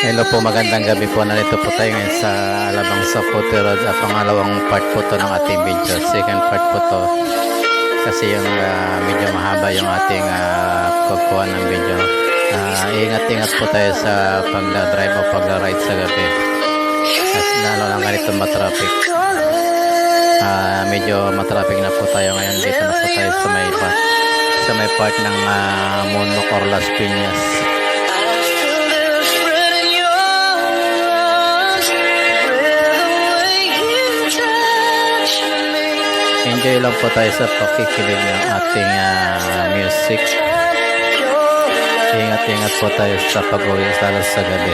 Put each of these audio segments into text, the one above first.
Hello po, magandang gabi po. Narito po tayo ngayon sa Alabang sa Puti Road. Pangalawang part po to ng ating video. Second part po to. Kasi yung medyo mahaba yung ating pagkuha ng video. Ingat-ingat po tayo sa pagla-drive o pagla-ride sa gabi. At lalo lang ganito matraffic. Medyo matraffic na po tayo ngayon. Dito na po tayo sa may part ng Munok or Las Piñas. Enjoy lang po tayo sa pakikinig ng ating music. Ingat-ingat po tayo sa pag-uwi lalo sa gabi.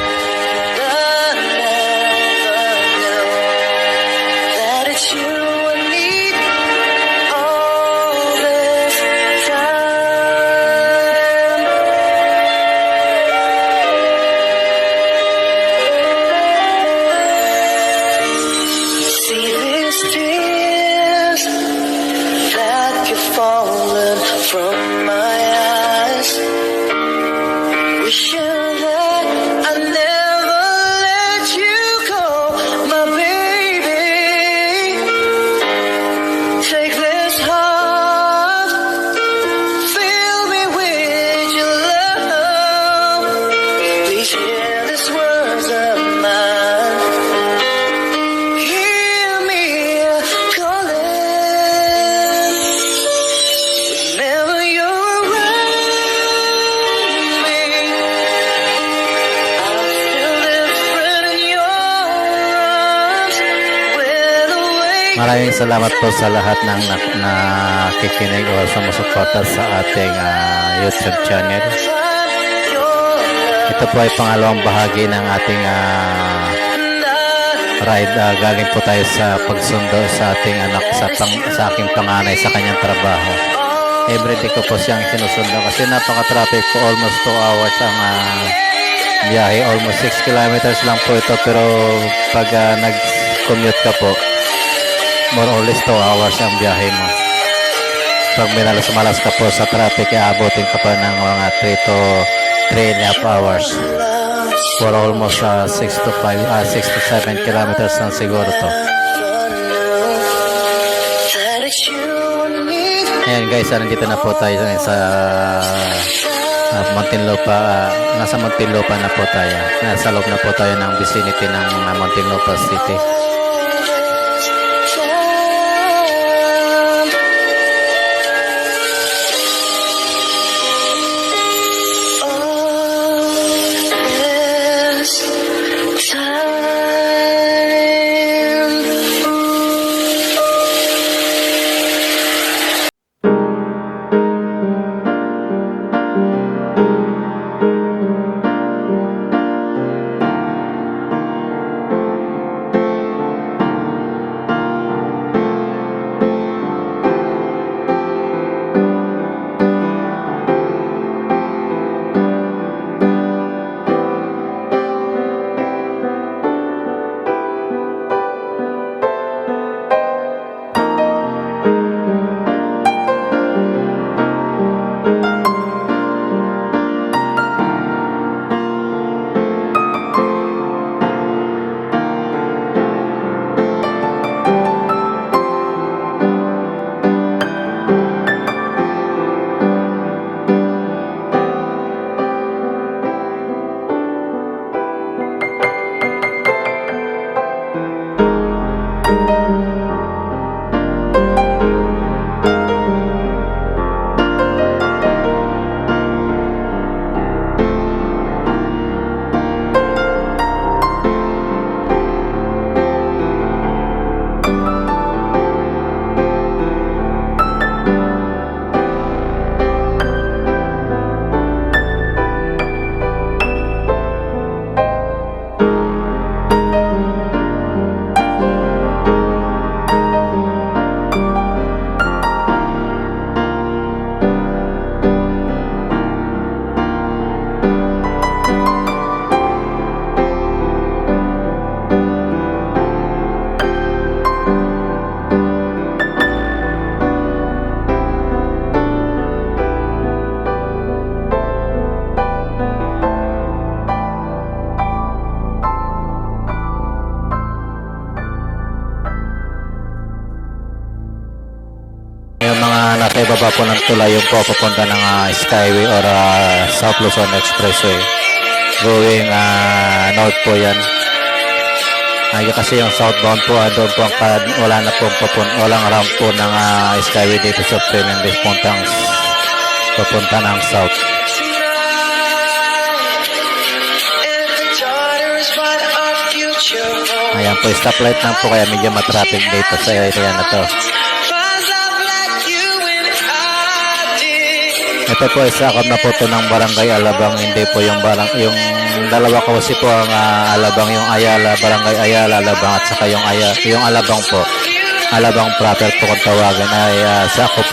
From my eyes, wishing that I never let you go, my baby. Take this heart, fill me with your love. Please hear these words of mine. Hear me calling. Maraming salamat po sa lahat ng nakikinig o sumusuporta sa ating YouTube channel. Ito po ay pangalawang bahagi ng ating ride. Galing po tayo sa pagsundo sa ating anak, sa aking panganay sa kanyang trabaho. Everyday ko po siyang sinusundo kasi napaka-traffic po. Almost 2 hours ang biyahe. Almost 6 kilometers lang po ito, pero pag nag-commute ka po, more or less 2 hours ang biyahe mo. Pag minalas-malas ka po sa traffic, abutin ka pa ng mga 3 to 3.5 hours. For almost 6 to 7 kilometers lang siguro to. Ayan guys, nandito na po tayo sa Muntinlupa. Nasa Muntinlupa na po tayo. Nasa loob na po tayo ng vicinity ng Muntinlupa City. nasa ibaba po ng tulay yung po papunta ng Skyway or South Luzon Expressway. Going north po yan. Kasi yung southbound po, doon po wala na po walang ramp po ng Skyway dito sa Philippines papunta ng south. Ayan po, stoplight lang po kaya medyo matraffic dito sa area na to. Ito po ay sakop na po ito ng Barangay Alabang, hindi po yung dalawa kasi po ang Alabang, yung Ayala, Barangay Ayala, Alabang at saka yung Alabang po. Alabang proper po kung tawagan ay sakop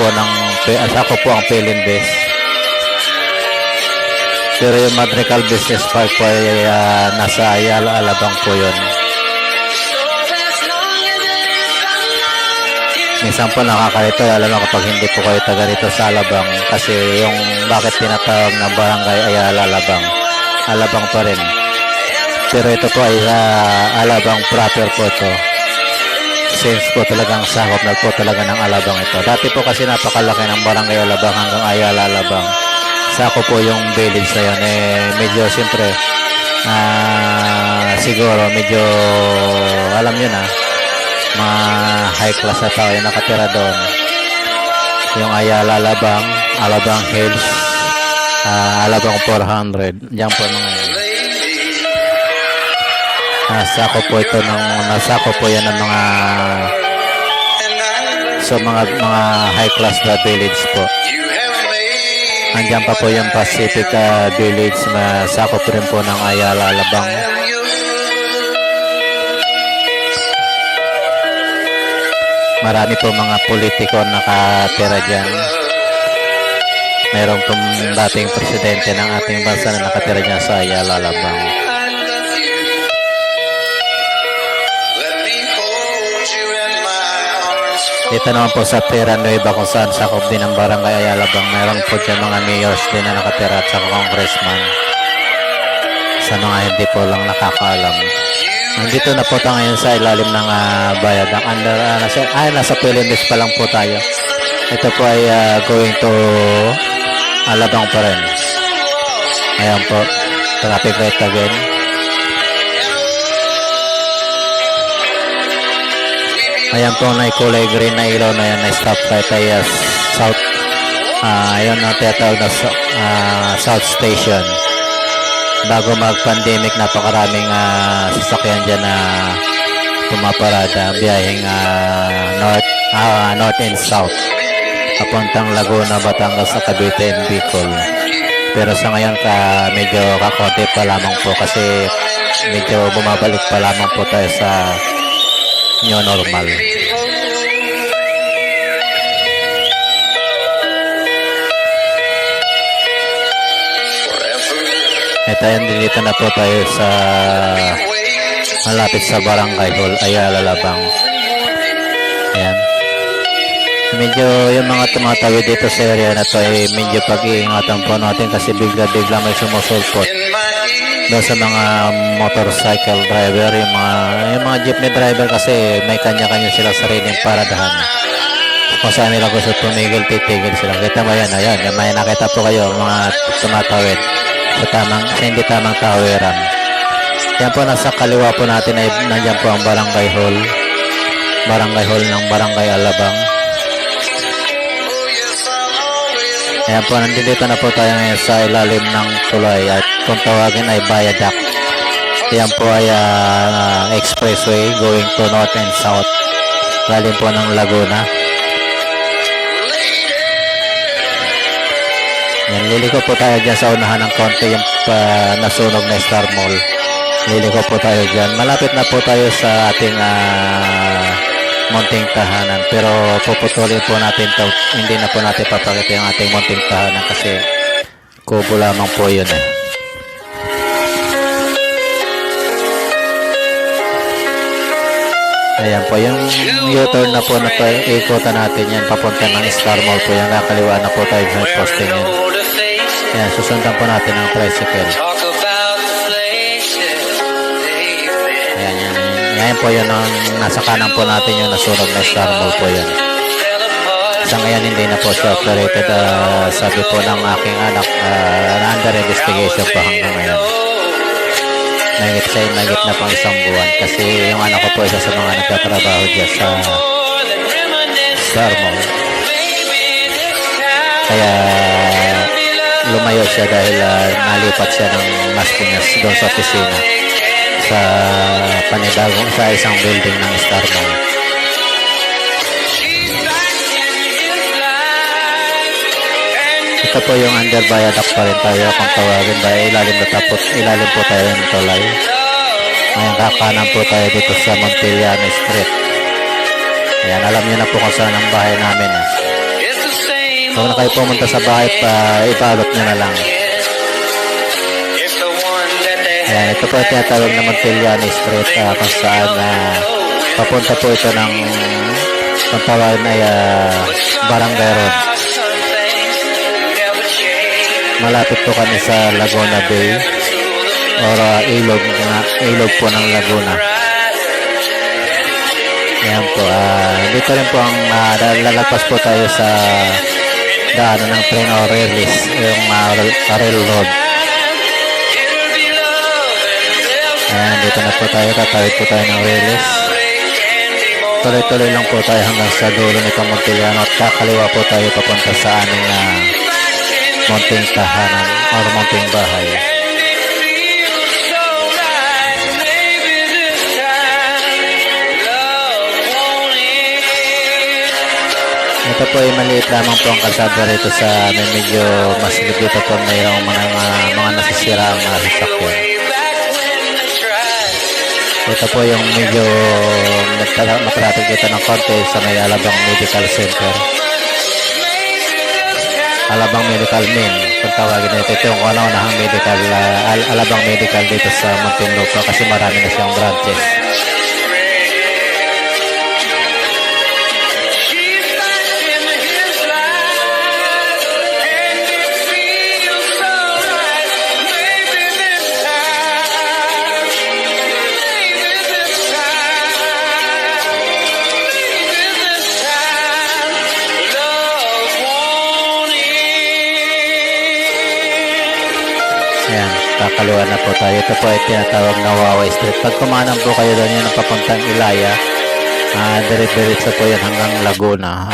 po ang Philippines. Pero yung Madrigal Business Park po ay nasa Ayala, Alabang po yun. Minsan po nakakalito, alam mo kapag hindi po kayo taga rito sa Alabang kasi yung bakit tinatawag na Barangay Ayala, Alabang pa rin. Pero ito po ay Alabang proper po ito. Since po talagang sakop na po talaga ng Alabang ito. Dati po kasi napakalaki ng Barangay Alabang hanggang Ayala, Alabang. Sakop po yung village na yun. Medyo siyempre siguro medyo alam nyo na mga high class na tao yung nakatira doon. Yung Ayala, Alabang Hills, Alabang 400. Diyan po mga yan. Nasako po yan ng mga high class na village po. Andiyan pa po yung Pacific Village na sakop rin po ng Ayala, Alabang. Marami po mga politiko nakatira dyan. Meron pong dating presidente ng ating bansa na nakatira dyan sa Ayala, Alabang. Dito naman po sa Terra Nueva kung saan sakop din ang Barangay Ayala, Alabang. Meron po dyan mga mayors din na nakatira at saka congressman. Sa mga hindi po lang nakakaalam. Nandito na po tayo ngayon sa ilalim ng bayad. Nasa Philippines pa lang po tayo. Ito po ay going to Alabang pa rin. Ayan po. Traffic light again. Ayan po na kulay green na ilaw na yan na stoplight ay south. Ayan na tinatawag na South Station. Bago mag-pandemic, napakaraming sasakyan dyan na pumaparada, biyaheng north and south, papuntang Laguna, Batangas, Cavite, and Bicol. Pero sa ngayon, medyo kakonti pa lamang po kasi medyo bumabalik pa lamang po tayo sa new normal. Ito yan, dito na po tayo sa malapit sa Barangay Hall, Ayala, Alabang. Ayan. Medyo yung mga tumatawid dito sa area na to ay medyo pag-iingatan po natin kasi bigla-bigla may sumusulpot doon sa mga motorcycle driver, yung mga jeepney driver kasi may kanya-kanya sila sariling paradahan. Kung saan nila gusto tumigil, titigil sila. Kita mo yan, ayan, may nakita po kayo mga tumatawid sa hindi tamang tawiran. Yan po, nasa kaliwa po natin ay nandiyan po ang Barangay Hall ng Barangay Alabang. Ayan po, nandito na po tayo ngayon sa ilalim ng tulay at kung tawagin ay viaduct. Yan po ay expressway going to north and south galing po ng Laguna. Yan, liliko po tayo dyan sa unahan ng konti yung nasunog na Star Mall. Liliko po tayo dyan. Malapit na po tayo sa ating munting tahanan. Pero puputulin po natin to. Hindi na po natin papakita yung ating munting tahanan kasi kubo lamang po yun eh. Ayan po, yung U-turn na po na ikutan natin yan, papunta ng Star Mall po yan, kakaliwa na po tayo sa posting yan. Ayan, susundan po natin ang tricycle. Ayan, yan po yun, nasa kanan po natin yung nasunog na Star Mall po yan. Sa ngayon hindi na po siya operated. Sabi po ng aking anak na under investigation po hanggang ngayon. Mahigit na pang isang buwan kasi yung anak ko po isa sa mga nagtatrabaho dyan sa Star Mall. Kaya lumayo siya dahil nalipat siya ng Mas Piñas doon sa opisina sa panibagong sa isang building ng Star Mall. Ito po yung under viaduct pa rin tayo kung tawagin ba ilalim po tayo ng tulay. Ngayon kakanan po tayo dito sa Montillano Street. Ayan, alam niyo na po kung saan ang bahay namin. Kung na kayo pumunta sa bahay pa, ipalot niyo na lang. Ayan, ito po yung tinatawag na Montillano Street kung saan papunta po ito ng kung tawagin ay Barangay Road. Malapit po kami sa Laguna Bay or ilog po ng Laguna. Ayan po, dito rin po ang lalagpas po tayo sa daanan ng train o release, yung railroad. Ayan, dito na po tayo, tatawid po tayo ng release. Tuloy-tuloy lang po tayo hanggang sa dulo nitong Montillano at kakaliwa po tayo papunta sa aming munting tahanan o munting bahay. Ito po ay maliit lamang po ang kalsada rito sa amin. Medyo masilip dito po mayroong mga nasisira ang mga sasakyan. Ito po yung medyo matraffic dito ng konti sa may Alabang Medical Center. Alabang Medical Min, kung tawagin nito. Ito yung kauna-unahang medical, Alabang Medical dito sa Muntinlupa kasi marami na siyang branches. Ayan, kakaliwa na po tayo. Ito po ay tinatawag na Wawa Street. Pag kumanan po kayo doon yun ang papuntang Ilaya, diretso po yan hanggang Laguna.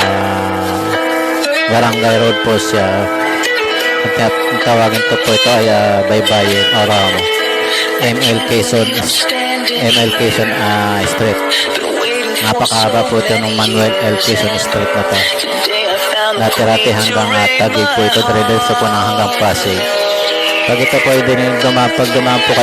Barangay Road po siya. At tawagin to po ito ay Baybayin or ML Quezon Street. Napakahaba po ito ng Manuel L. Quezon Street na to. Dati-rati hanggang Taguig po ito. Diretso po na hanggang Pasig. Pag ito po ay dumaan po kayo